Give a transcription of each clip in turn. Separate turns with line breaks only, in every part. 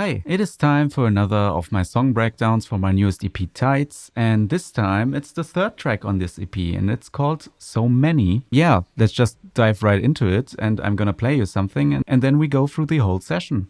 Hi, it is time for another of my song breakdowns for my newest EP Tights, and this time it's the third track on this EP and it's called So Many. Yeah, let's just dive right into it and I'm gonna play you something and then we go through the whole session.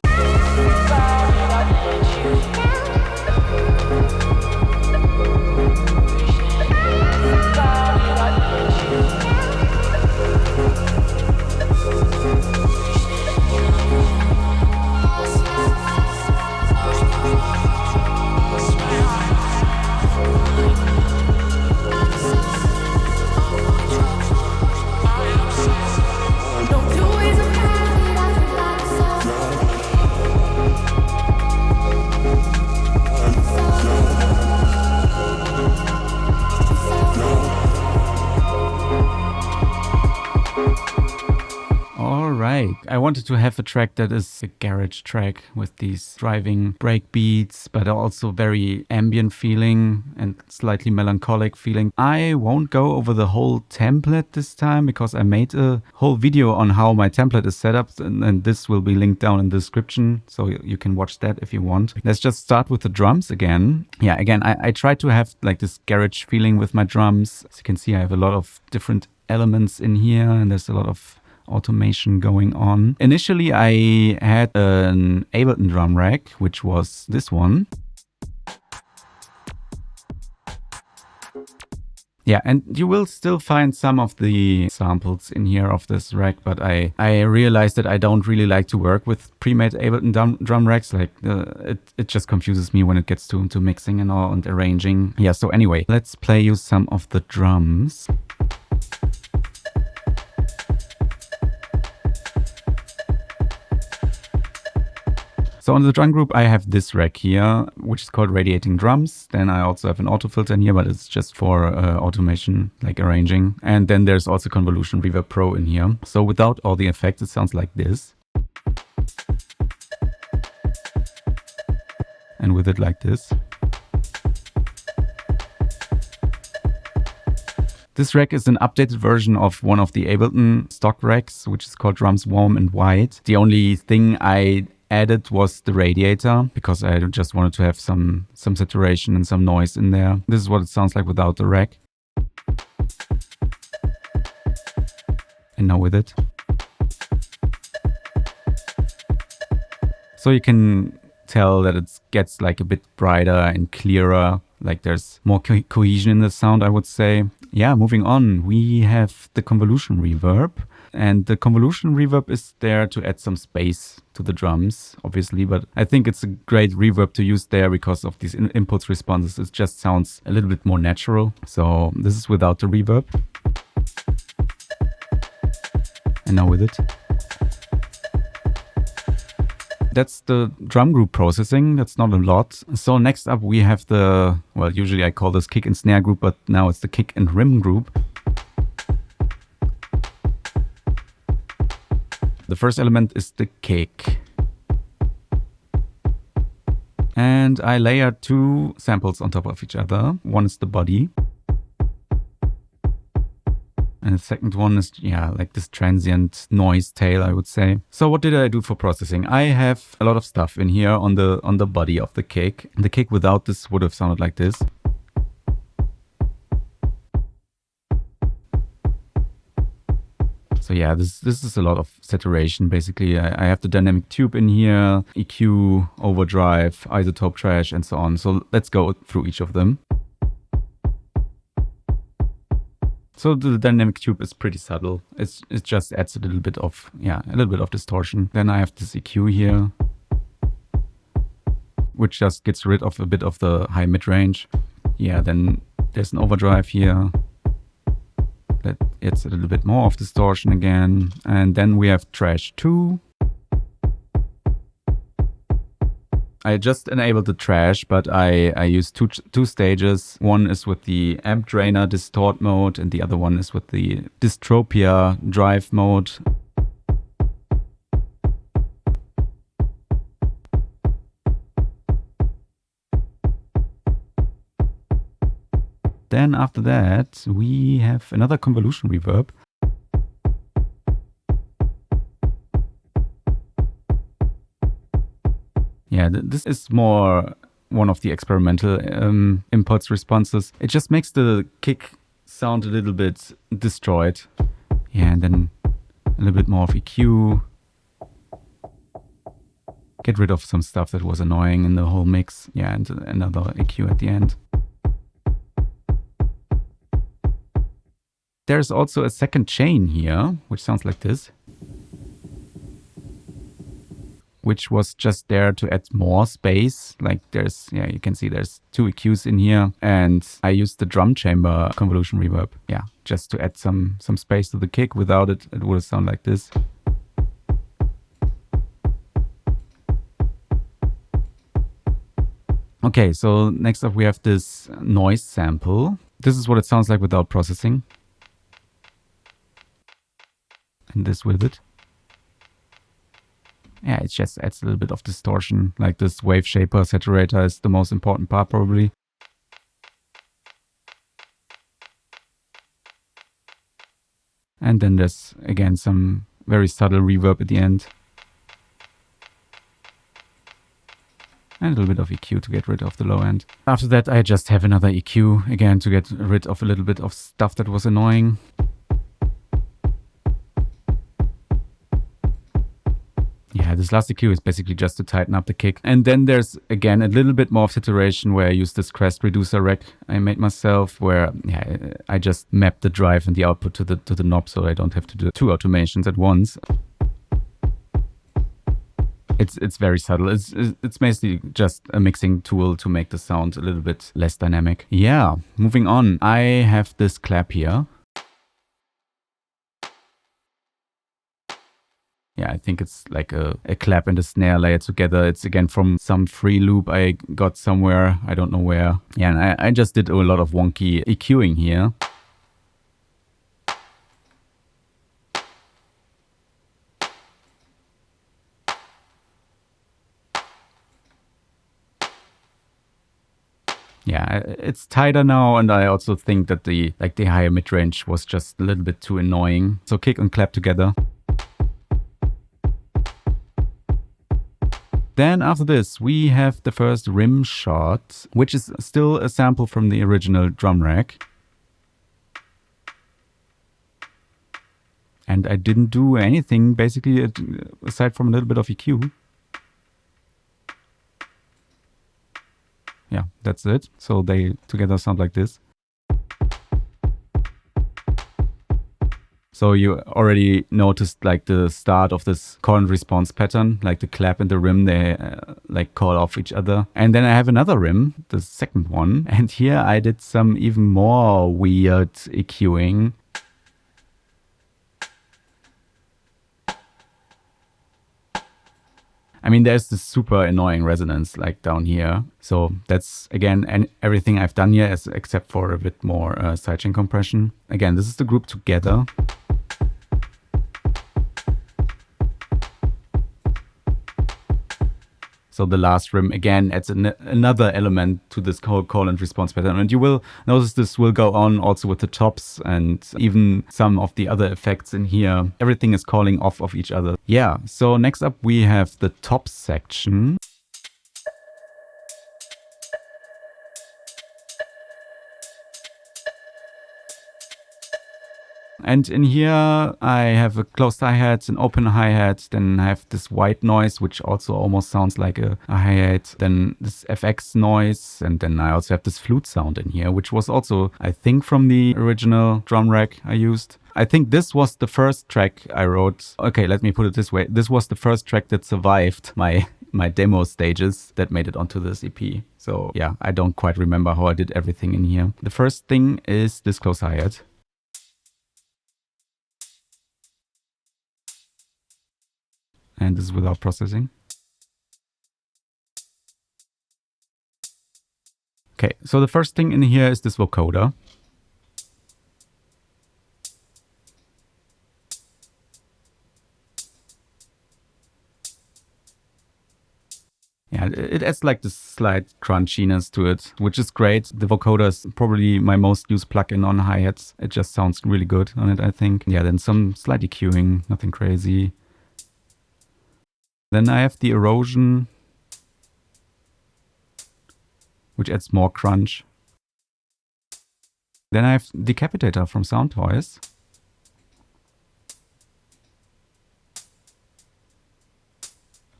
Alright, I wanted to have a track that is a garage track with these driving break beats, but also very ambient feeling and slightly melancholic feeling. I won't go over the whole template this time because I made a whole video on how my template is set up and this will be linked down in the description, so you can watch that if you want. Let's just start with the drums again. Yeah, again, I try to have like this garage feeling with my drums. As you can see, I have a lot of different elements in here and there's a lot of automation going on. Initially, I had an Ableton drum rack, which was this one. Yeah, and you will still find some of the samples in here of this rack, but I realized that I don't really like to work with pre-made Ableton drum racks. Like it just confuses me when it gets to mixing and all and arranging. Yeah, so anyway, let's play you some of the drums. So on the drum group, I have this rack here, which is called Radiating Drums. Then I also have an auto filter in here, but it's just for automation, like arranging. And then there's also Convolution Reverb Pro in here. So without all the effects, it sounds like this. And with it like this. This rack is an updated version of one of the Ableton stock racks, which is called Drums Warm and White. The only thing I added was the radiator because I just wanted to have some saturation and some noise in there. This is what it sounds like without the rack. And now with it. So you can tell that it gets like a bit brighter and clearer. Like there's more cohesion in the sound, I would say. Yeah, moving on, we have the convolution reverb. And the convolution reverb is there to add some space to the drums, obviously, but I think it's a great reverb to use there because of these impulse responses. It just sounds a little bit more natural. So this is without the reverb. And now with it. That's the drum group processing. That's not a lot. So next up we have the, well, usually I call this kick and snare group, but now it's the kick and rim group. The first element is the kick. And I layer two samples on top of each other. One is the body. And the second one is, yeah, like this transient noise tail, I would say. So what did I do for processing? I have a lot of stuff in here on the body of the kick. The kick without this would have sounded like this. So yeah, this is a lot of saturation. Basically, I have the dynamic tube in here, EQ, overdrive, isotope trash, and so on. So let's go through each of them. So the dynamic tube is pretty subtle. It just adds a little bit of, yeah, a little bit of distortion. Then I have this EQ here, which just gets rid of a bit of the high mid-range. Yeah, then there's an overdrive here. That adds a little bit more of distortion again. And then we have trash 2. I just enabled the trash, but I use two stages. One is with the amp drainer distort mode and the other one is with the dystropia drive mode. Then after that, we have another convolution reverb. Yeah, this is more one of the experimental impulse responses. It just makes the kick sound a little bit destroyed. Yeah, and then a little bit more of EQ. Get rid of some stuff that was annoying in the whole mix. Yeah, and another EQ at the end. There's also a second chain here, which sounds like this. Which was just there to add more space. Like there's, yeah, you can see there's 2 EQs in here. And I used the drum chamber convolution reverb. Yeah, just to add some space to the kick. Without it, it would sound like this. Okay, so next up we have this noise sample. This is what it sounds like without processing. And this with it. Yeah, it just adds a little bit of distortion. Like this wave shaper saturator is the most important part probably. And then there's again some very subtle reverb at the end. And a little bit of EQ to get rid of the low end. After that I just have another EQ again to get rid of a little bit of stuff that was annoying. Yeah, this last EQ is basically just to tighten up the kick. And then there's, again, a little bit more of saturation where I use this crest reducer rack I made myself, where yeah, I just map the drive and the output to the knob so I don't have to do 2 automations at once. It's very subtle. It's basically just a mixing tool to make the sound a little bit less dynamic. Yeah, moving on. I have this clap here. Yeah, I think it's like a clap and a snare layered together. It's again from some free loop I got somewhere. I don't know where. Yeah, and I just did a lot of wonky EQing here. Yeah, it's tighter now, and I also think that the higher mid-range was just a little bit too annoying. So kick and clap together. Then after this, we have the first rim shot, which is still a sample from the original drum rack. And I didn't do anything basically aside from a little bit of EQ. Yeah, that's it. So they together sound like this. So you already noticed like the start of this call and response pattern, like the clap and the rim, they like call off each other. And then I have another rim, the second one. And here I did some even more weird EQing. I mean, there's this super annoying resonance like down here. So that's, again, everything I've done here except for a bit more sidechain compression. Again, this is the group together. So the last rim, again, adds another element to this whole call and response pattern. And you will notice this will go on also with the tops and even some of the other effects in here. Everything is calling off of each other. Yeah, so next up we have the top section. And in here I have a closed hi-hat, an open hi-hat, then I have this white noise, which also almost sounds like a hi-hat, then this FX noise, and then I also have this flute sound in here, which was also, I think, from the original drum rack I used. I think this was the first track I wrote. Okay, let me put it this way. This was the first track that survived my demo stages that made it onto this EP. So yeah, I don't quite remember how I did everything in here. The first thing is this close hi-hat. And this is without processing. Okay, so the first thing in here is this vocoder. Yeah, it adds like this slight crunchiness to it, which is great. The vocoder is probably my most used plugin on hi-hats. It just sounds really good on it, I think. Yeah, then some slight EQing, nothing crazy. Then I have the erosion. which adds more crunch. Then I have Decapitator from Sound Toys.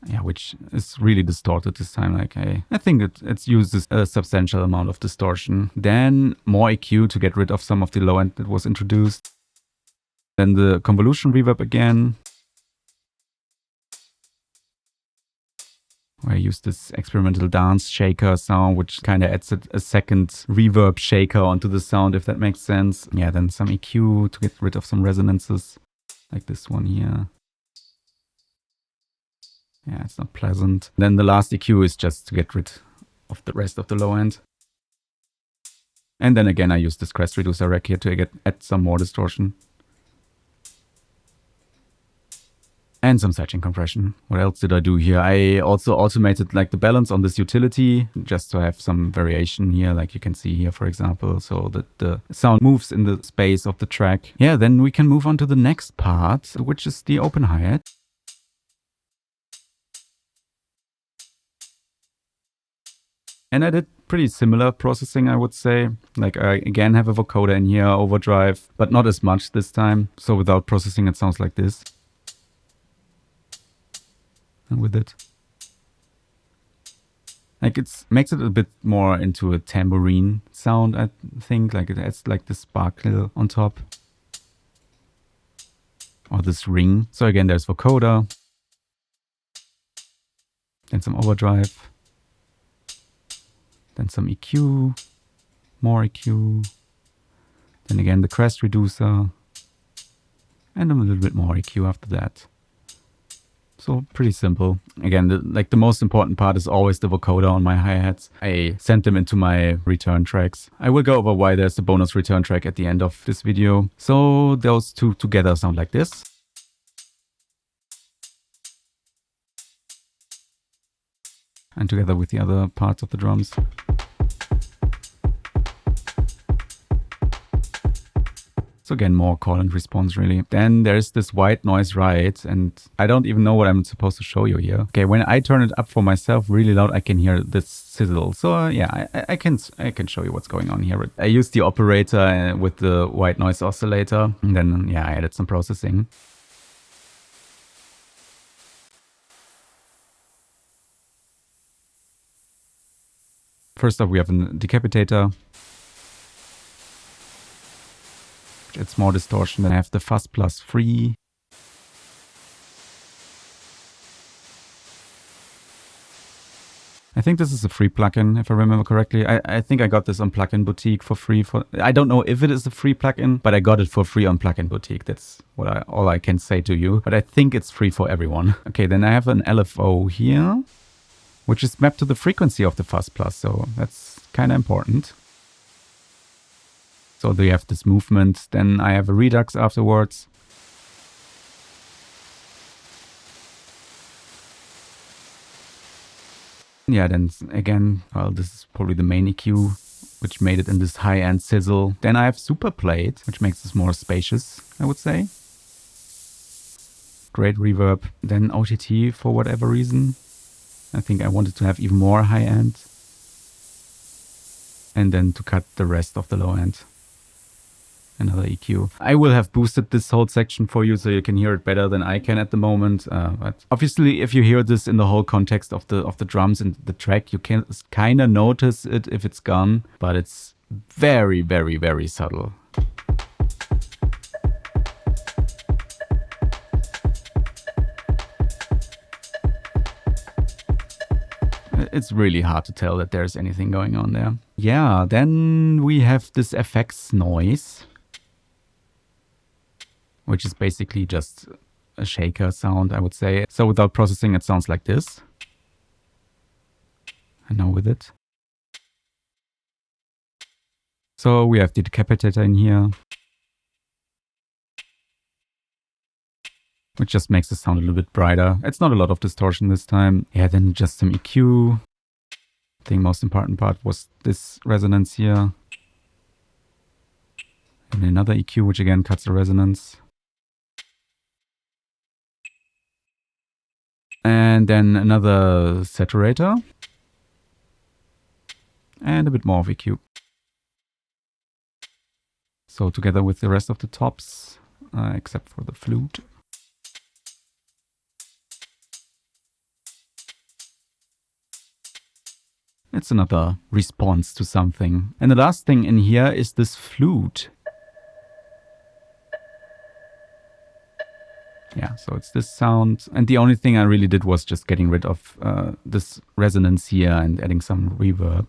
Yeah, which is really distorted this time. Like I think it uses a substantial amount of distortion. Then more EQ to get rid of some of the low end that was introduced. Then the convolution reverb again, where I use this experimental dance shaker sound, which kind of adds a second reverb shaker onto the sound, if that makes sense. Yeah, then some EQ to get rid of some resonances, like this one here. Yeah, it's not pleasant. Then the last EQ is just to get rid of the rest of the low end. And then again, I use this crest reducer rack here to add some more distortion. And some sidechain compression. What else did I do here? I also automated like the balance on this utility, just to have some variation here, like you can see here, for example, so that the sound moves in the space of the track. Yeah, then we can move on to the next part, which is the open hi-hat. And I did pretty similar processing, I would say. Like I again have a vocoder in here, overdrive, but not as much this time. So without processing, it sounds like this. And with it, like it makes it a bit more into a tambourine sound, I think. Like it adds like the sparkle on top. Or this ring. So again, there's vocoder. Then some overdrive. Then some EQ. More EQ. Then again, the crest reducer. And a little bit more EQ after that. So pretty simple. Again, the most important part is always the vocoder on my hi-hats. I sent them into my return tracks. I will go over why there's a bonus return track at the end of this video. So those two together sound like this. And together with the other parts of the drums. So again, more call and response really. Then there's this white noise right, and I don't even know what I'm supposed to show you here. Okay, when I turn it up for myself really loud, I can hear this sizzle. So yeah, I can show you what's going on here. I used the operator with the white noise oscillator, and then yeah, I added some processing. First up, we have a decapitator. It's more distortion. Then I have the fuzz plus free. I think this is a free plugin, if I remember correctly. I think I got this on Plugin Boutique for free. I don't know if it is a free plugin, but I got it for free on Plugin Boutique. That's all I can say to you. But I think it's free for everyone. Okay, then I have an LFO here, which is mapped to the frequency of the fuzz plus. So that's kind of important. So they have this movement. Then I have a redux afterwards. Yeah, then again, well, this is probably the main EQ, which made it in this high-end sizzle. Then I have super plate, which makes this more spacious, I would say. Great reverb. Then OTT for whatever reason. I think I wanted to have even more high-end. And then to cut the rest of the low-end. Another EQ. I will have boosted this whole section for you so you can hear it better than I can at the moment. But obviously, if you hear this in the whole context of the drums and the track, you can kind of notice it if it's gone, but it's very, very, very subtle. It's really hard to tell that there's anything going on there. Yeah, then we have this FX noise, which is basically just a shaker sound, I would say. So without processing, it sounds like this. And now with it. So we have the decapitator in here, which just makes the sound a little bit brighter. It's not a lot of distortion this time. Yeah, then just some EQ. I think most important part was this resonance here. And another EQ, which again cuts the resonance. And then another saturator. and a bit more of EQ. So together with the rest of the tops, except for the flute. It's another response to something. And the last thing in here is this flute. Yeah, so it's this sound. And the only thing I really did was just getting rid of this resonance here and adding some reverb.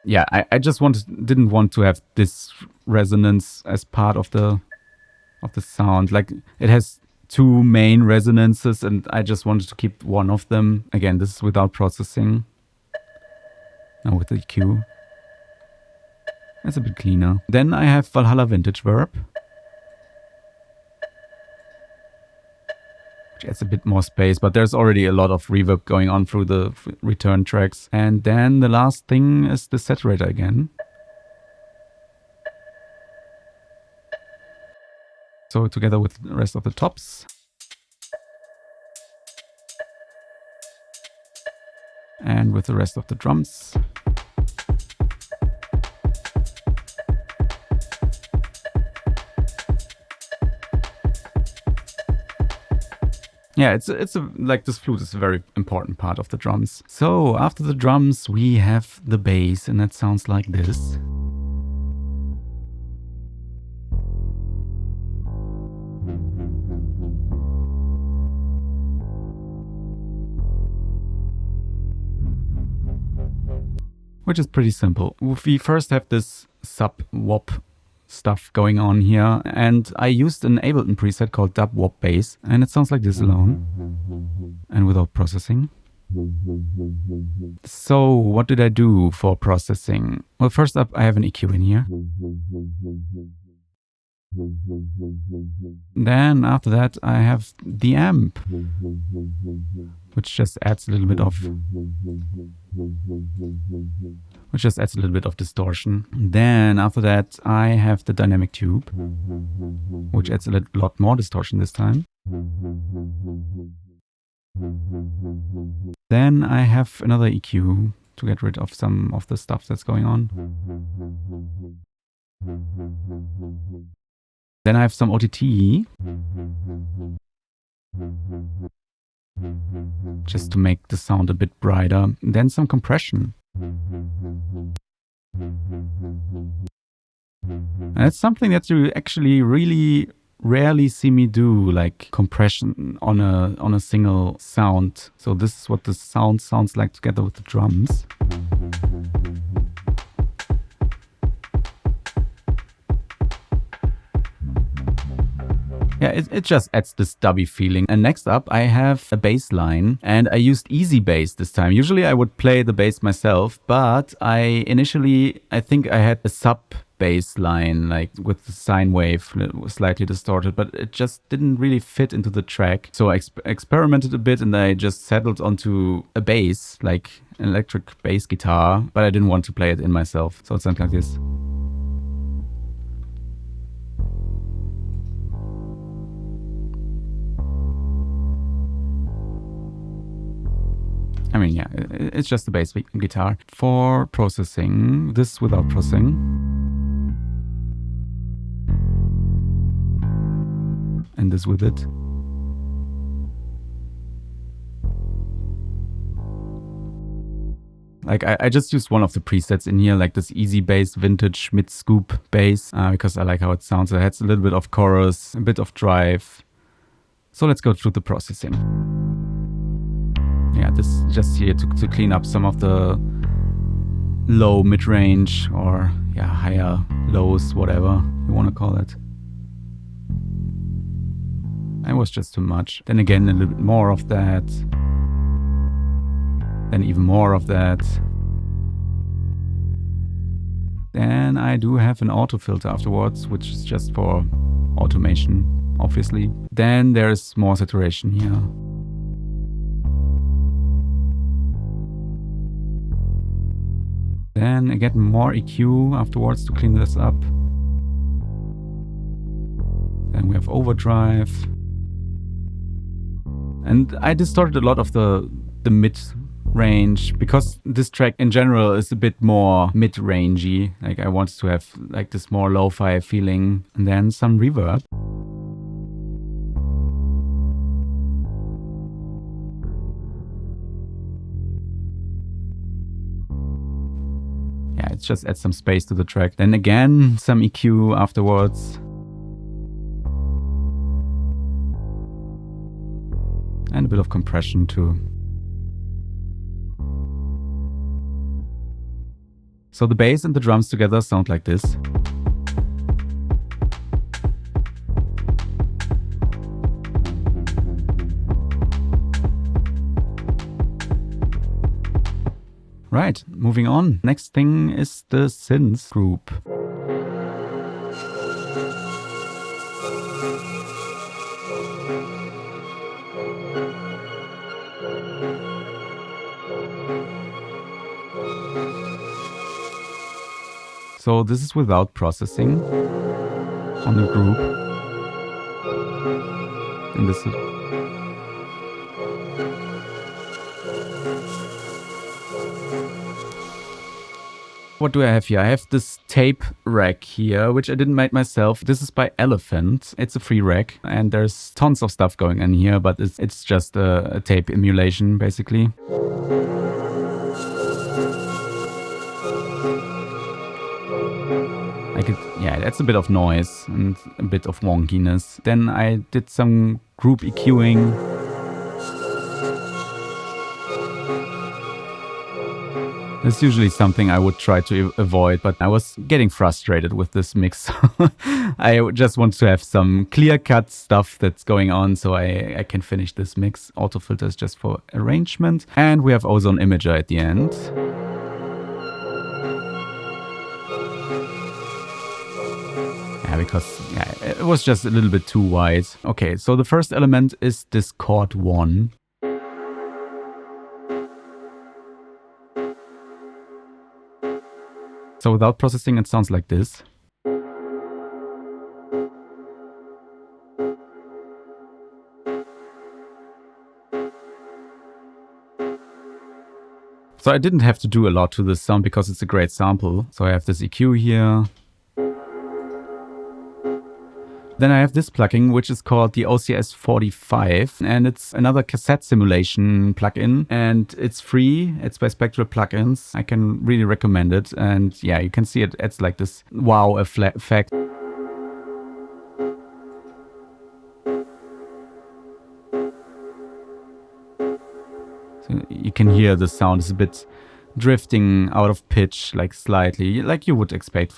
Yeah, I just didn't want to have this resonance as part of the sound. Like, it has two main resonances and I just wanted to keep one of them. Again, this is without processing. Now with the EQ. It's a bit cleaner. Then I have Valhalla Vintage Verb, which adds a bit more space, but there's already a lot of reverb going on through the return tracks. And then the last thing is the saturator again. So together with the rest of the tops. And with the rest of the drums. Yeah, it's like this flute is a very important part of the drums. So after the drums, we have the bass, and that sounds like this. Which is pretty simple. We first have this sub-wop stuff going on here, and I used an Ableton preset called dub wop bass, and it sounds like this alone and without processing. So what did I do for processing? Well, first up I have an EQ in here. Then after that I have the amp, which just adds a little bit of distortion. Then after that I have the dynamic tube, which adds a lot more distortion this time. Then I have another EQ to get rid of some of the stuff that's going on. Then I have some OTT, just to make the sound a bit brighter. Then some compression. And it's something that you actually really rarely see me do, like compression on a single sound. So this is what the sound sounds like together with the drums. Yeah, it just adds this dubby feeling. And next up, I have a bass line, and I used easy bass this time. Usually I would play the bass myself, but I think I had a sub bass line, like with the sine wave slightly distorted, but it just didn't really fit into the track. So I experimented a bit and I just settled onto a bass, like an electric bass guitar, but I didn't want to play it in myself. So it sounds like this. I mean, yeah, it's just a bass guitar. For processing, this without processing. And this with it. Like, I just used one of the presets in here, like this easy bass, vintage mid-scoop bass, because I like how it sounds. It has a little bit of chorus, a bit of drive. So let's go through the processing. Yeah, this is just here to clean up some of the low mid-range or higher lows, whatever you want to call it. It was just too much. Then again, a little bit more of that. Then even more of that. Then I do have an auto filter afterwards, which is just for automation, obviously. Then there's more saturation here. Then I get more EQ afterwards to clean this up. Then we have overdrive. And I distorted a lot of the mid range because this track in general is a bit more mid-rangey. Like I wanted to have like this more lo-fi feeling, and then some reverb. Yeah, it just adds some space to the track. Then again, some EQ afterwards. And a bit of compression too. So the bass and the drums together sound like this. Right, moving on. Next thing is the synth group. So this is without processing on the group. And this is what do I have here? I have this tape rack here, which I didn't make myself. This is by Elephant. It's a free rack and there's tons of stuff going on here, but it's just a tape emulation basically. Yeah, that's a bit of noise and a bit of wonkiness. Then I did some group EQing. It's usually something I would try to avoid, but I was getting frustrated with this mix. I just want to have some clear-cut stuff that's going on so I can finish this mix. Auto filters just for arrangement. And we have Ozone Imager at the end. Because it was just a little bit too wide. Okay, so the first element is this chord 1. So without processing, it sounds like this. So I didn't have to do a lot to this sound because it's a great sample. So I have this EQ here. Then I have this plugin, which is called the OCS 45, and it's another cassette simulation plugin, and it's free. It's by Spectral Plugins. I can really recommend it, and yeah, you can see it adds like this wow effect. So you can hear the sound is a bit drifting out of pitch, like slightly, like you would expect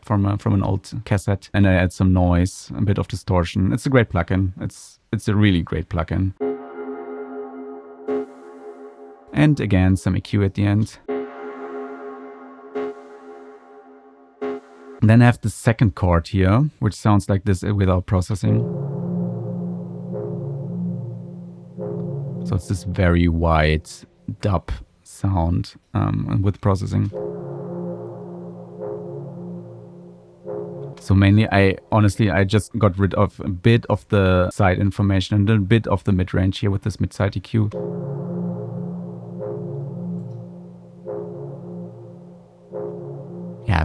from an old cassette. And I add some noise, a bit of distortion. It's a great plugin. It's a really great plugin. And again, some EQ at the end. And then I have the second chord here, which sounds like this without processing. So it's this very wide dub sound with processing. So mainly I just got rid of a bit of the side information and a bit of the mid-range here with this mid-side EQ. Yeah,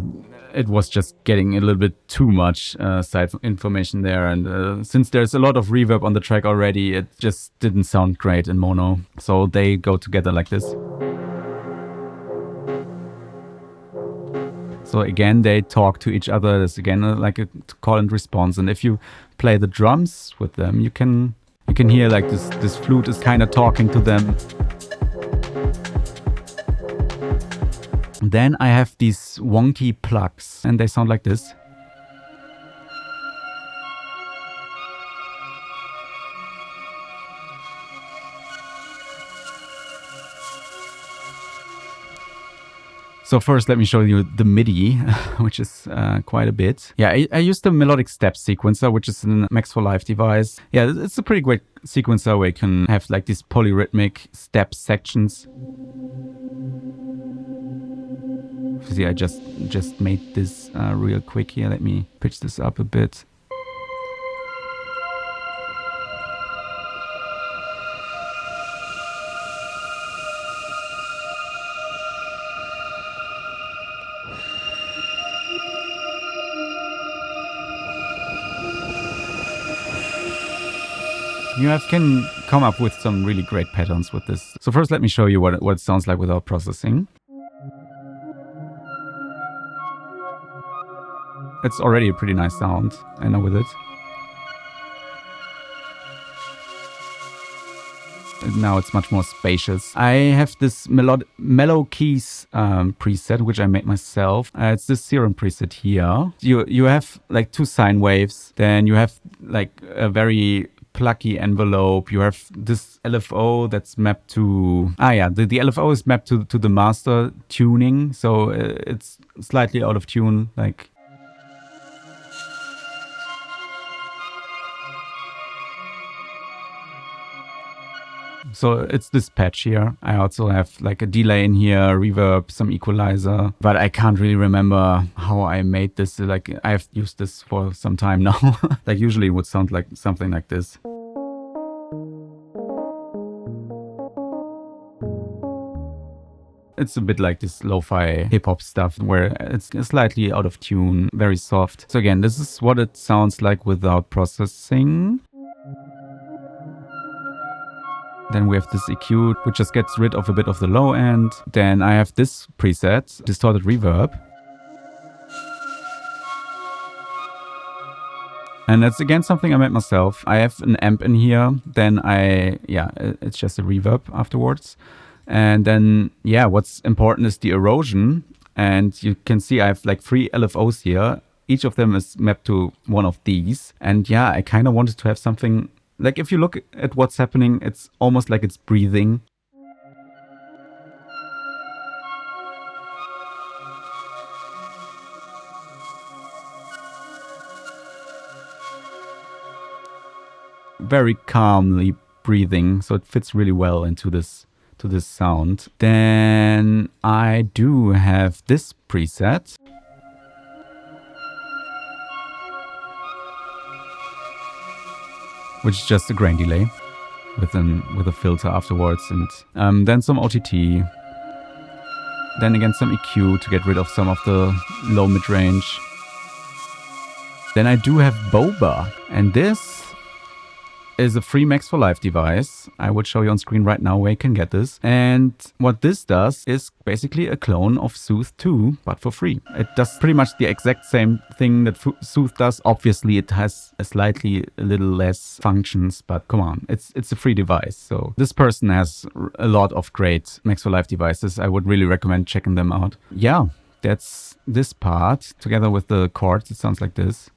it was just getting a little bit too much side information there, and since there's a lot of reverb on the track already, it just didn't sound great in mono. So they go together like this. So again, they talk to each other. There's again like a call and response. And if you play the drums with them, you can hear like this flute is kind of talking to them. Then I have these wonky plucks, and they sound like this. So first, let me show you the MIDI, which is quite a bit. Yeah, I used the melodic step sequencer, which is a Max for Live device. Yeah, it's a pretty great sequencer where you can have like these polyrhythmic step sections. See, I just made this real quick here. Let me pitch this up a bit. You can come up with some really great patterns with this. So first let me show you what it sounds like without processing. It's already a pretty nice sound, I know, with it. Now it's much more spacious. I have this mellow keys preset, which I made myself. It's this serum preset here. You have like 2 sine waves. Then you have like a very plucky envelope. You have this LFO that's mapped to... the LFO is mapped to the master tuning. So it's slightly out of tune, like... So it's this patch here. I also have like a delay in here, reverb, some equalizer, but I can't really remember how I made this. Like I've used this for some time now. Like usually it would sound like something like this. It's a bit like this lo-fi hip-hop stuff where it's slightly out of tune, very soft. So again, this is what it sounds like without processing. Then we have this EQ, which just gets rid of a bit of the low end. Then I have this preset, distorted reverb. And that's again something I made myself. I have an amp in here. Then it's just a reverb afterwards. And then, what's important is the erosion. And you can see I have like 3 LFOs here. Each of them is mapped to one of these. And I kind of wanted to have something... Like if you look at what's happening, it's almost like it's breathing. Very calmly breathing, so it fits really well into this sound. Then I do have this preset. Which is just a grain delay with a filter afterwards, and then some OTT. Then again some EQ to get rid of some of the low mid-range. Then I do have Boba, and this is a free Max for Live device. I would show you on screen right now where you can get this. And what this does is basically a clone of Sooth 2, but for free. It does pretty much the exact same thing that Sooth does. Obviously, it has a little less functions, but come on, it's a free device. So this person has a lot of great Max for Live devices. I would really recommend checking them out. Yeah, that's this part. Together with the chords, it sounds like this.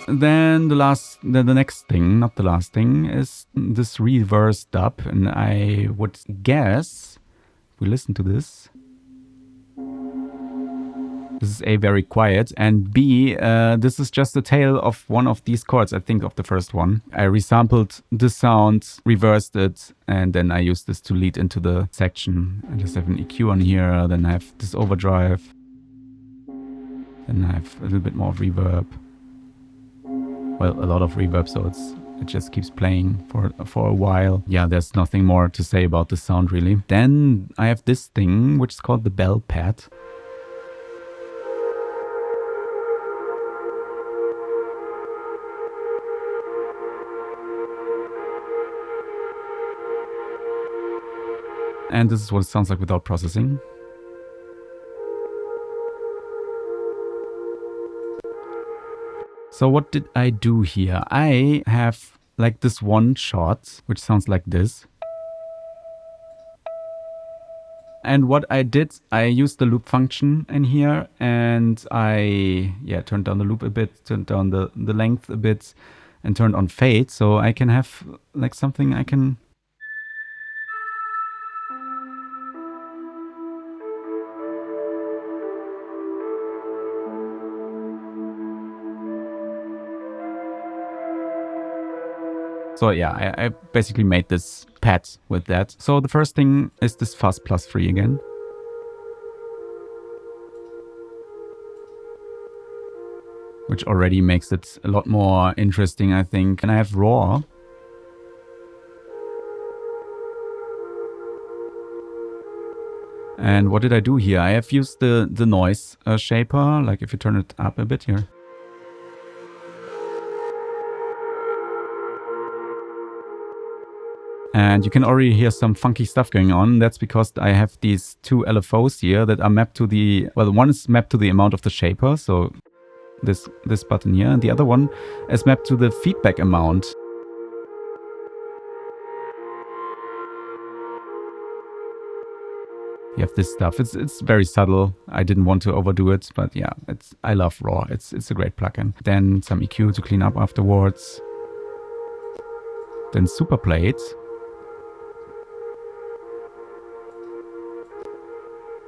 Then the next thing, not the last thing, is this reverse dub. And I would guess, if we listen to this, this is A, very quiet, and B, this is just the tail of one of these chords, I think of the first one. I resampled the sound, reversed it, and then I used this to lead into the section. I just have an EQ on here, then I have this overdrive, then I have a little bit more reverb. Well, a lot of reverb, so it just keeps playing for a while. Yeah, there's nothing more to say about the sound really. Then I have this thing which is called the bell pad. And this is what it sounds like without processing. So what did I do here? I have like this one shot, which sounds like this. And what I did, I used the loop function in here, and I turned down the loop a bit, turned down the length a bit, and turned on fade. So I can have like something I can... So yeah, I basically made this pad with that. So the first thing is this fuzz +3 again. Which already makes it a lot more interesting, I think. And I have raw. And what did I do here? I have used the noise shaper, like if you turn it up a bit here. And you can already hear some funky stuff going on. That's because I have these two LFOs here that are mapped to the, well, one is mapped to the amount of the shaper, so this button here, and the other one is mapped to the feedback amount. You have this stuff. It's very subtle. I didn't want to overdo it, but yeah, I love Raw. It's a great plugin. Then some EQ to clean up afterwards. Then Super Plate,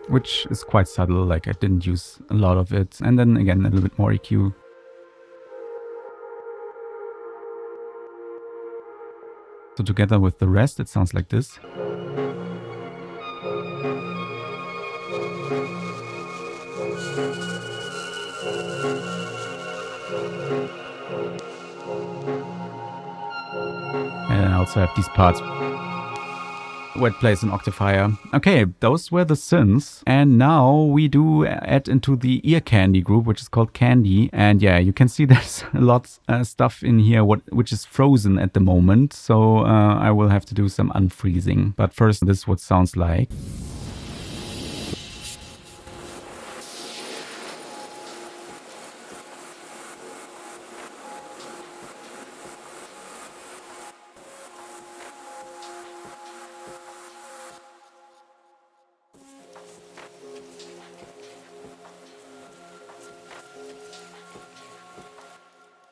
which is quite subtle, like I didn't use a lot of it. And then again, a little bit more EQ. So together with the rest, it sounds like this. And I also have these parts where it plays an octifier. Okay, those were the synths. And now we do add into the ear candy group, which is called Candy. And yeah, you can see there's a lot of stuff in here which is frozen at the moment. So I will have to do some unfreezing. But first, this is what it sounds like.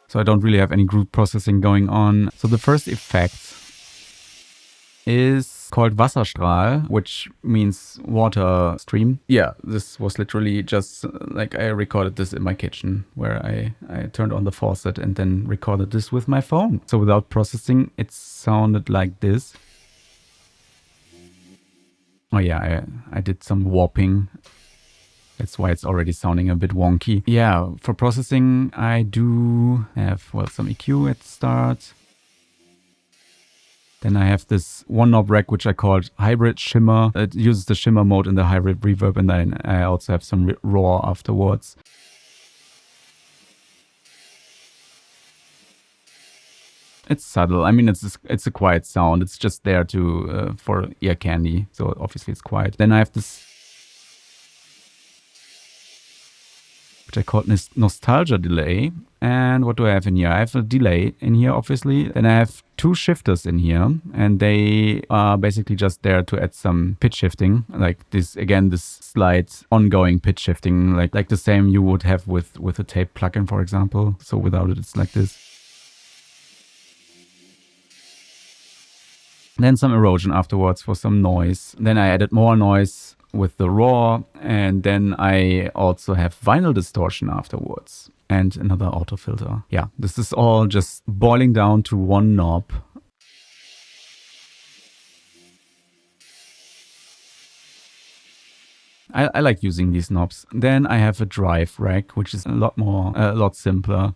So I don't really have any group processing going on. So the first effect is called Wasserstrahl, which means water stream. Yeah, this was literally just like I recorded this in my kitchen where I turned on the faucet and then recorded this with my phone. So without processing, it sounded like this. Oh yeah, I did some warping. That's why it's already sounding a bit wonky. Yeah, for processing, I do have, well, some EQ at the start. Then I have this one knob rack, which I called Hybrid Shimmer. It uses the shimmer mode in the hybrid reverb, and then I also have some raw afterwards. It's subtle. I mean, it's a quiet sound. It's just there to for ear candy, so obviously it's quiet. Then I have this, which I called Nostalgia Delay. And what do I have in here? I have a delay in here, obviously. Then I have two shifters in here, and they are basically just there to add some pitch shifting. Like this, again, this slight ongoing pitch shifting, like the same you would have with a tape plugin, for example. So without it, it's like this. Then some erosion afterwards for some noise. Then I added more noise with the raw, and then I also have vinyl distortion afterwards and another auto filter. Yeah, this is all just boiling down to one knob. I like using these knobs. Then I have a drive rack, which is a lot simpler.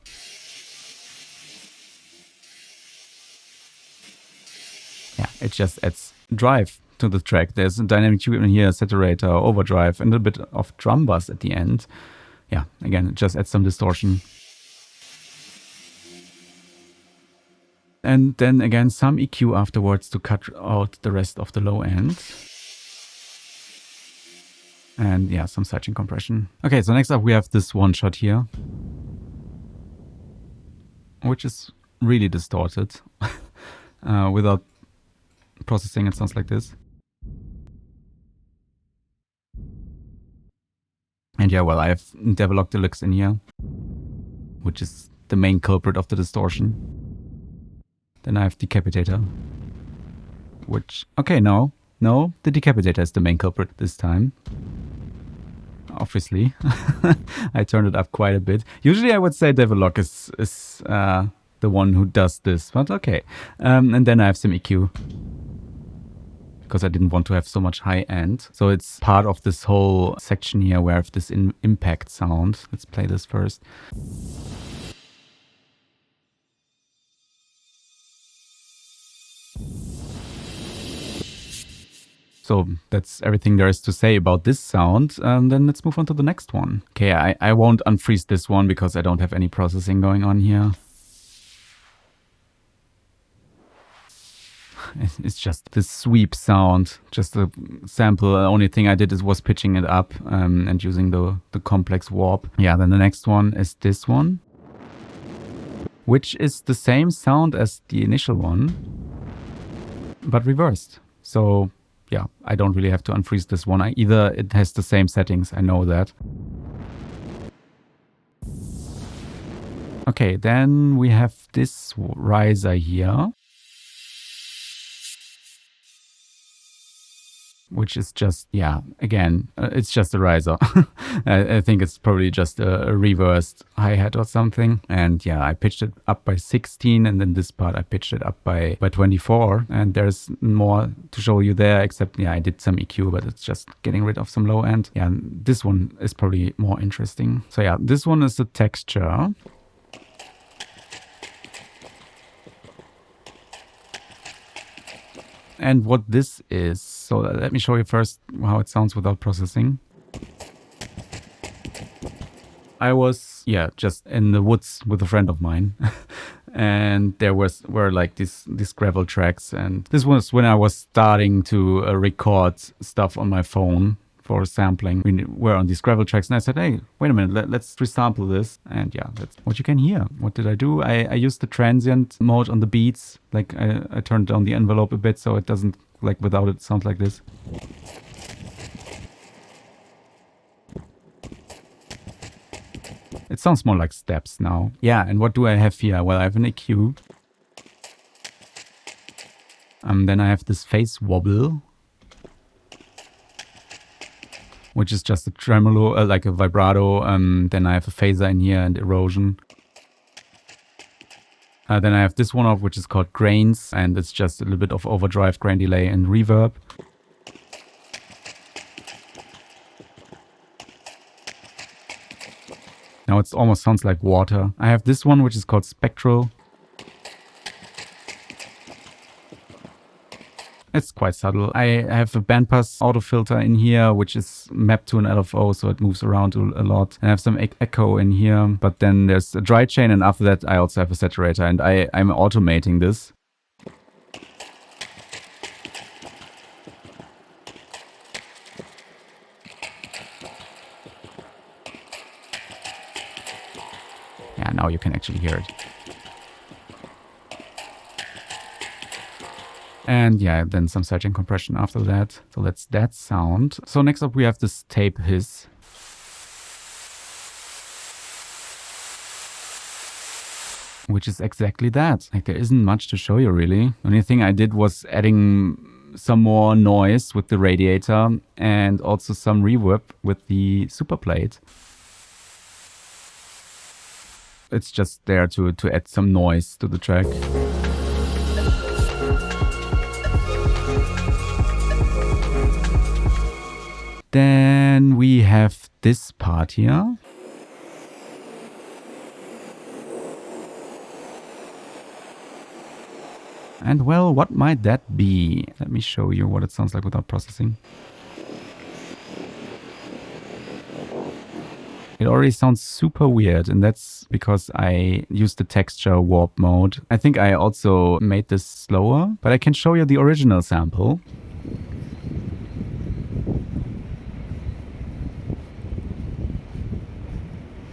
Yeah, it just adds drive to the track. There's a dynamic tube in here, saturator, overdrive, and a bit of drum bass at the end. Yeah, again, it just adds some distortion. And then again, some EQ afterwards to cut out the rest of the low end. And yeah, some sidechain compression. Okay, so next up we have this one shot here, which is really distorted. Without processing, it sounds like this. And yeah, well, I have Develop Deluxe in here, which is the main culprit of the distortion. Then I have Decapitator, which, okay, no, the Decapitator is the main culprit this time. Obviously, I turned it up quite a bit. Usually I would say Develop is the one who does this, but okay. And then I have some EQ, because I didn't want to have so much high end. So it's part of this whole section here where I have this impact sound. Let's play this first. So that's everything there is to say about this sound. And then let's move on to the next one. Okay, I won't unfreeze this one because I don't have any processing going on here. It's just this sweep sound, just a sample. The only thing I did was pitching it up and using the complex warp. Yeah, then the next one is this one, which is the same sound as the initial one, but reversed. So yeah, I don't really have to unfreeze this one. Either it has the same settings, I know that. Okay, then we have this riser here, which is just, yeah, again, it's just a riser. I think it's probably just a reversed hi-hat or something. And yeah, I pitched it up by 16, and then this part I pitched it up by 24. And there's more to show you there, except, yeah, I did some EQ, but it's just getting rid of some low end. Yeah, and this one is probably more interesting. So yeah, this one is the texture. And what this is, so let me show you first how it sounds without processing. I was, yeah, just in the woods with a friend of mine. And there were like these gravel tracks. And this was when I was starting to record stuff on my phone for sampling. We were on these gravel tracks, and I said, hey, wait a minute, let's resample this. And yeah, that's what you can hear. What did I do? I used the transient mode on the beats. Like I turned down the envelope a bit so it doesn't, like without it, sound like this. It sounds more like steps now. Yeah, and what do I have here? Well, I have an EQ. Then I have this phase wobble, which is just a tremolo, like a vibrato. Then I have a phaser in here and erosion. Then I have this one off, which is called grains, and it's just a little bit of overdrive, grain delay, and reverb. Now it almost sounds like water. I have this one, which is called spectral. It's quite subtle. I have a bandpass auto filter in here, which is mapped to an LFO, so it moves around a lot. And I have some echo in here, but then there's a dry chain, and after that I also have a saturator, and I'm automating this. Yeah, now you can actually hear it. And yeah, then some sidechain compression after that. So that's that sound. So next up we have this tape hiss. Which is exactly that. Like there isn't much to show you really. The only thing I did was adding some more noise with the radiator and also some reverb with the super plate. It's just there to add some noise to the track. Then we have this part here. And well, what might that be? Let me show you what it sounds like without processing. It already sounds super weird, and that's because I used the texture warp mode. I think I also made this slower, but I can show you the original sample.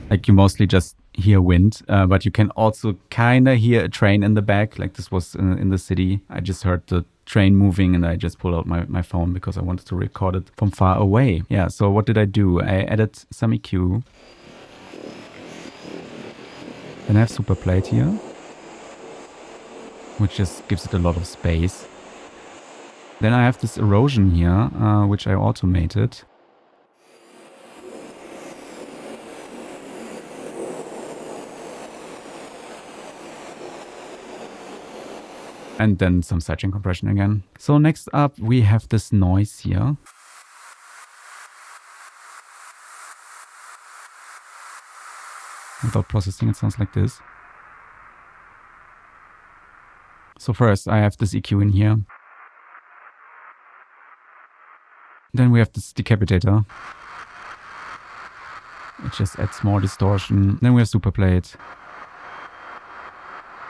Like you mostly just hear wind, but you can also kind of hear a train in the back. Like this was in the city. I just heard the train moving and I just pulled out my phone because I wanted to record it from far away. Yeah, so what did I do? I added some EQ. Then I have super plate here, which just gives it a lot of space. Then I have this erosion here, which I automated. And then some sidechain compression again. So next up we have this noise here. Without processing it sounds like this. So first I have this EQ in here. Then we have this decapitator. It just adds more distortion. Then we have super plate,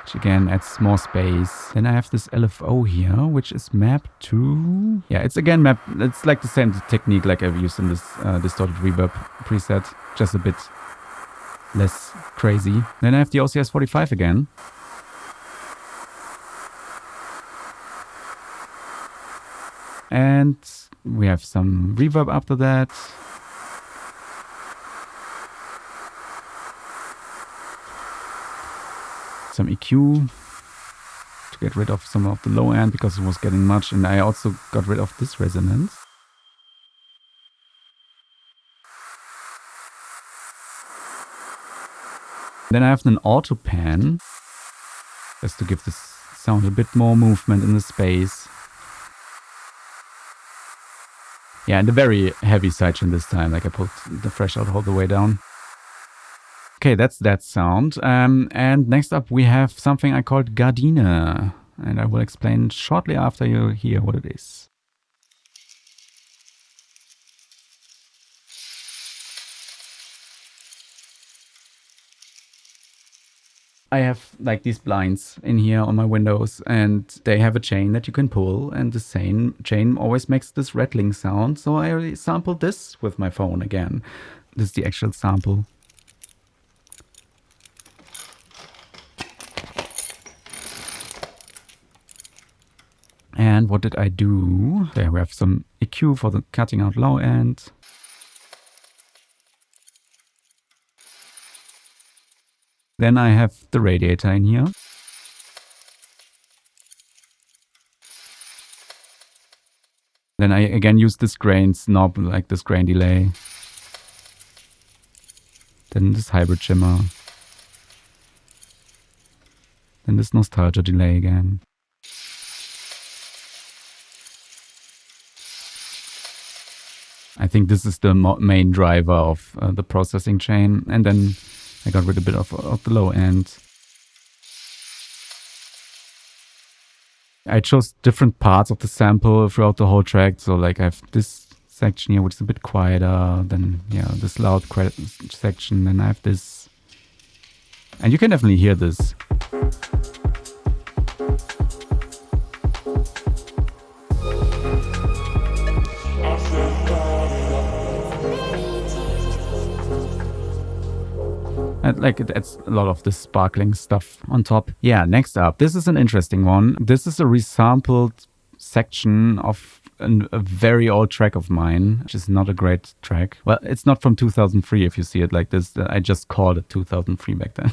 which again adds more space. Then I have this LFO here, which is mapped to... Yeah, it's again mapped... It's like the same technique like I've used in this distorted reverb preset. Just a bit less crazy. Then I have the OCS 45 again. And we have some reverb after that. Some EQ to get rid of some of the low end because it was getting much. And I also got rid of this resonance. Then I have an auto pan just to give this sound a bit more movement in the space. Yeah, and a very heavy sidechain this time. Like I put the threshold all the way down. Okay, that's that sound. And next up we have something I called Gardiner. And I will explain shortly after you hear what it is. I have like these blinds in here on my windows and they have a chain that you can pull and the same chain always makes this rattling sound. So I sampled this with my phone again. This is the actual sample. And what did I do? There we have some EQ for the cutting out low end. Then I have the radiator in here. Then I again use this grains knob, like this grain delay. Then this hybrid shimmer. Then this nostalgia delay again. I think this is the main driver of the processing chain. And then I got rid of a bit of the low end. I chose different parts of the sample throughout the whole track. So like I have this section here, which is a bit quieter. Then, yeah, this loud section. Then I have this. And you can definitely hear this. And like it adds a lot of this sparkling stuff on top. Yeah, next up, this is an interesting one. This is a resampled section of a very old track of mine, which is not a great track. Well, it's not from 2003 if you see it like this. I just called it 2003 back then.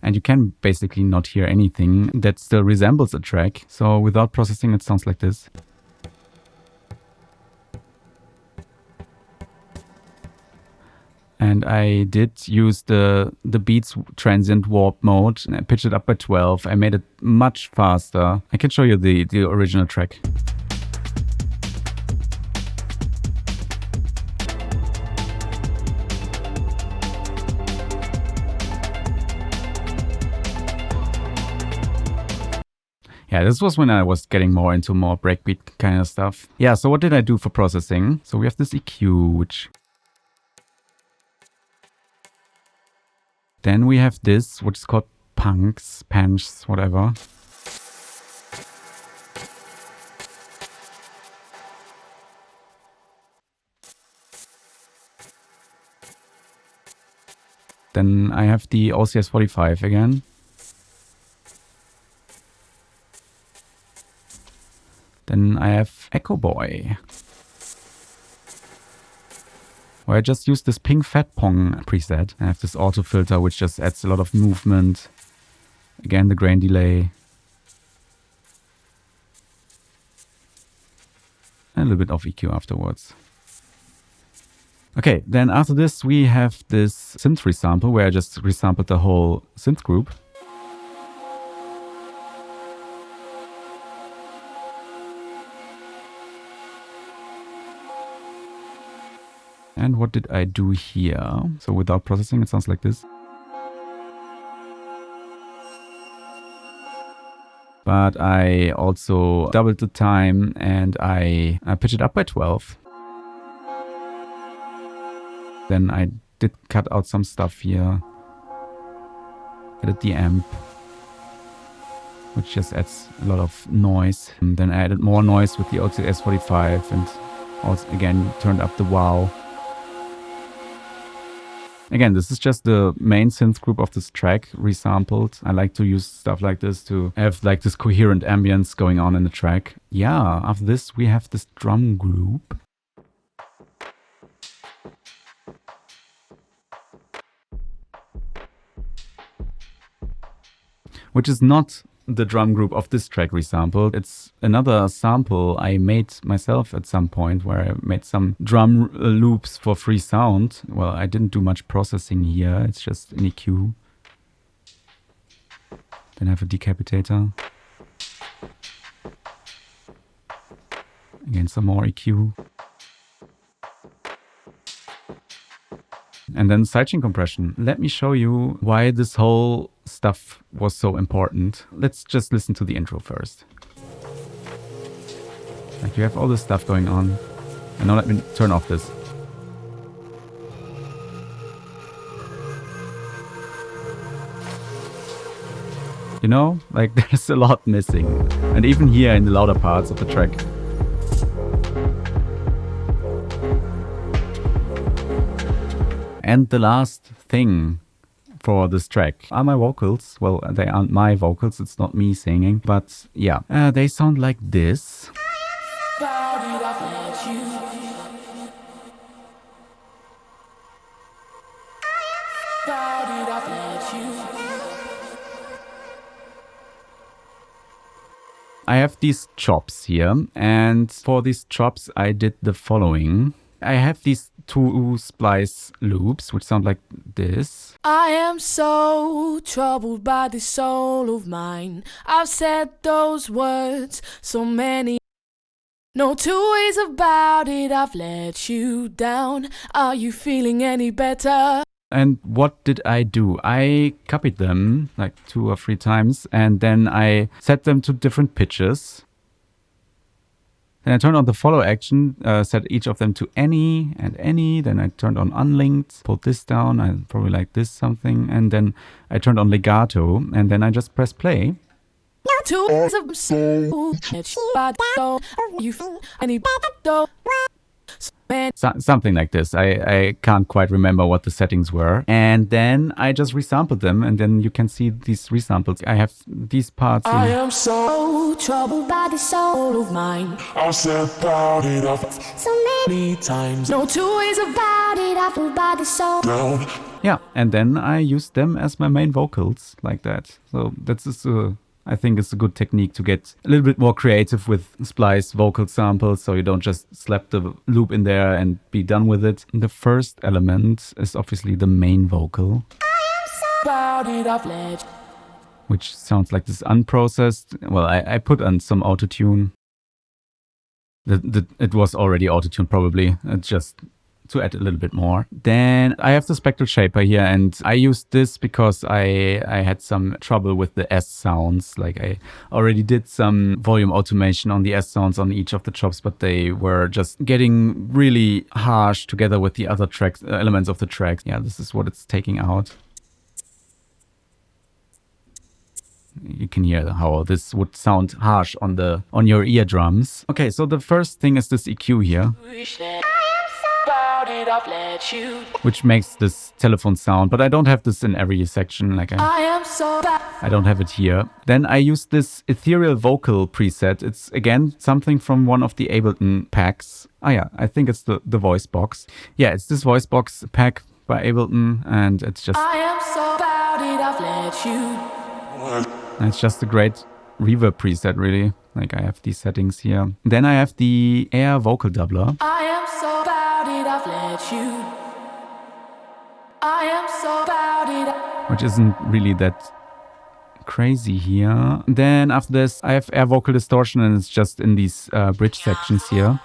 And you can basically not hear anything that still resembles a track. So without processing, it sounds like this. And I did use the Beats transient warp mode and I pitched it up by 12. I made it much faster. I can show you the original track. Yeah, this was when I was getting more into more breakbeat kind of stuff. Yeah, so what did I do for processing? So we have this EQ, which... Then we have this, which is called punks, panch, whatever. Then I have the OCS 45 again. Then I have Echo Boy, where I just use this pink fat pong preset. I have this auto filter, which just adds a lot of movement. Again, the grain delay. And a little bit of EQ afterwards. Okay, then after this, we have this synth resample, where I just resampled the whole synth group. And what did I do here? So without processing, it sounds like this. but I also doubled the time and I pitched it up by 12. Then I did cut out some stuff here. Added the amp, which just adds a lot of noise. And then I added more noise with the OTS45 and also again turned up the wow. Again, this is just the main synth group of this track, resampled. I like to use stuff like this to have like this coherent ambience going on in the track. Yeah, after this we have this drum group. Which is not the drum group of this track resampled. It's another sample I made myself at some point where I made some drum loops for free sound. Well, I didn't do much processing here. It's just an EQ. Then I have a decapitator. Again, some more EQ. And then sidechain compression. Let me show you why this whole stuff was so important. Let's just listen to the intro first. Like you have all this stuff going on. And now let me turn off this. You know, like there's a lot missing. And even here in the louder parts of the track. And the last thing for this track are my vocals. Well, they aren't my vocals, it's not me singing, but yeah, they sound like this. I have these chops here, and for these chops I did the following. I have these two splice loops, which sound like this.
I am so troubled by this soul of mine. I've said those words so many. No two ways about it, I've let you down. Are you feeling any better?
And what did I do? I copied them like 2 or 3 times, and then I set them to different pitches. Then I turned on the follow action, set each of them to any and any. Then I turned on unlinked, pulled this down. I probably like this something. And then I turned on legato, and then I just press play. Something like this. I can't quite remember what the settings were. And then I just resampled them, and then you can see these resamples. I have these parts.
I am so troubled by the soul of mine.
I've said about it so many times.
No two ways about it, I feel by the soul
down.
Yeah, and then I used them as my main vocals like that. So that's I think it's a good technique to get a little bit more creative with splice vocal samples, so you don't just slap the loop in there and be done with it. The first element is obviously the main vocal, which sounds like this unprocessed. Well, I put on some autotune. It was already autotune probably. It's just to add a little bit more. Then I have the spectral shaper here, and I used this because I had some trouble with the S sounds. Like I already did some volume automation on the S sounds on each of the chops, but they were just getting really harsh together with the other tracks, elements of the track. Yeah, this is what it's taking out. You can hear how this would sound harsh on your eardrums. Okay, so the first thing is this EQ here, which makes this telephone sound, but I don't have this in every section. Like I don't have it here. Then I use this ethereal vocal preset. It's again something from one of the Ableton packs. Oh yeah, I think it's the voice box. Yeah, it's this voice box pack by Ableton, and it's just it's just a great reverb preset, really. Like I have these settings here. Then I have the Air vocal doubler. Which isn't really that crazy here. Then after this, I have air vocal distortion, and it's just in these bridge sections here.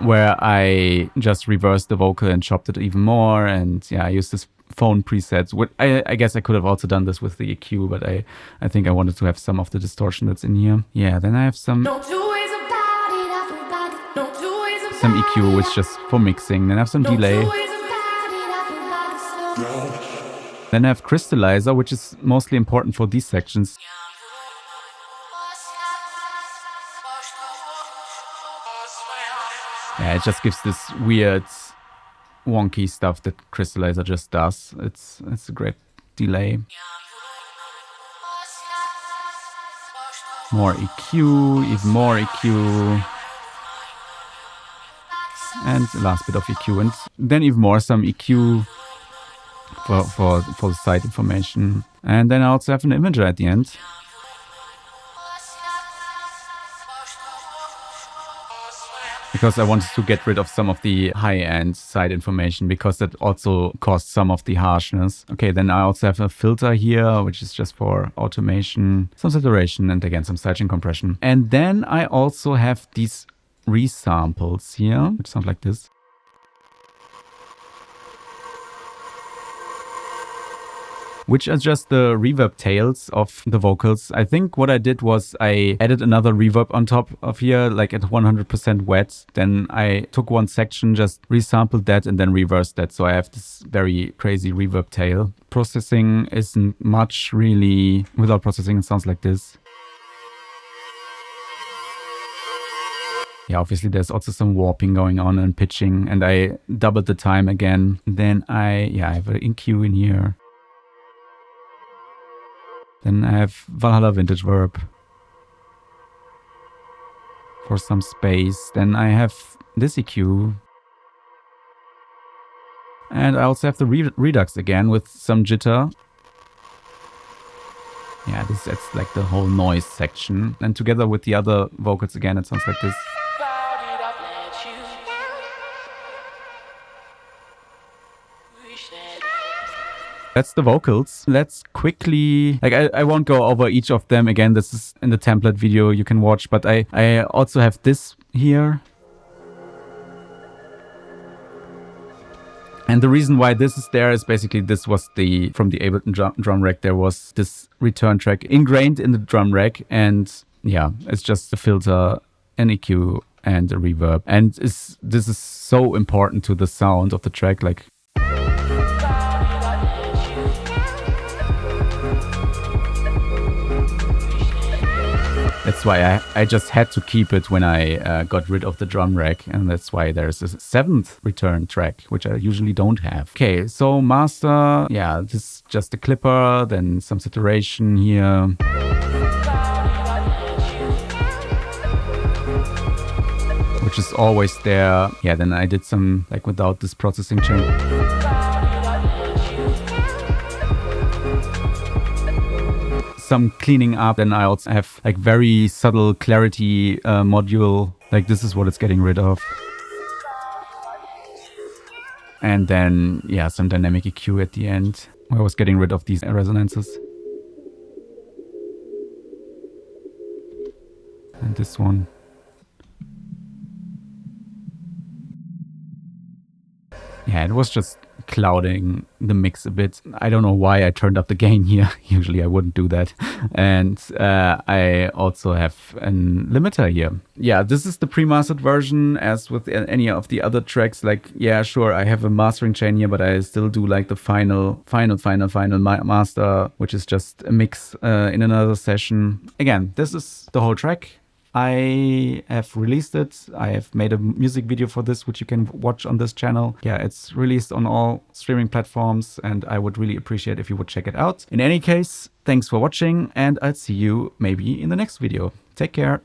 where I just reversed the vocal and chopped it even more. And yeah, I used this phone presets. I guess I could have also done this with the EQ, but I think I wanted to have some of the distortion that's in here. Yeah, then I have some EQ, which is just for mixing. Then I have some delay. Then I have crystallizer, which is mostly important for these sections. Yeah, it just gives this weird, wonky stuff that crystallizer just does. It's a great delay. More EQ, even more EQ. And the last bit of EQ, and then even more some EQ for the side information. And then I also have an imager at the end. Because I wanted to get rid of some of the high-end side information, because that also caused some of the harshness. Okay, then I also have a filter here, which is just for automation, some saturation, and again some sidechain compression. And then I also have these resamples here, which sound like this. Which are just the reverb tails of the vocals. I think what I did was I added another reverb on top of here, like at 100% wet. Then I took one section, just resampled that, and then reversed that. So I have this very crazy reverb tail. Processing isn't much really. Without processing, it sounds like this. Yeah, obviously there's also some warping going on and pitching, and I doubled the time again. Then I have an EQ in here. Then I have Valhalla Vintage Verb for some space. Then I have this EQ. And I also have the Redux again with some jitter. Yeah, that's like the whole noise section. And together with the other vocals again, it sounds like this. That's the vocals. Let's quickly, like I won't go over each of them again. This is in the template video you can watch, but I also have this here. And the reason why this is there is basically this was from the Ableton drum rack. There was this return track ingrained in the drum rack, and yeah, it's just a filter, an EQ, and a reverb. And this is so important to the sound of the track. Like, that's why I just had to keep it when I got rid of the drum rack, and that's why there's a 7th return track, which I usually don't have. Okay, so master, yeah, this is just a clipper, then some saturation here. Which is always there. Yeah, then I did some, like without this processing chain. Some cleaning up. Then I also have like very subtle clarity module. Like this is what it's getting rid of. And then, yeah, some dynamic EQ at the end, where I was getting rid of these resonances. And this one. Yeah, it was just clouding the mix a bit. I don't know why I turned up the gain here. Usually I wouldn't do that. And I also have a limiter here. Yeah, this is the pre-mastered version. As with any of the other tracks, like, yeah, sure, I have a mastering chain here, but I still do like the final master, which is just a mix in another session. Again, this is the whole track. I have released it. I have made a music video for this, which you can watch on this channel. Yeah, it's released on all streaming platforms, and I would really appreciate if you would check it out. In any case, thanks for watching, and I'll see you maybe in the next video. Take care.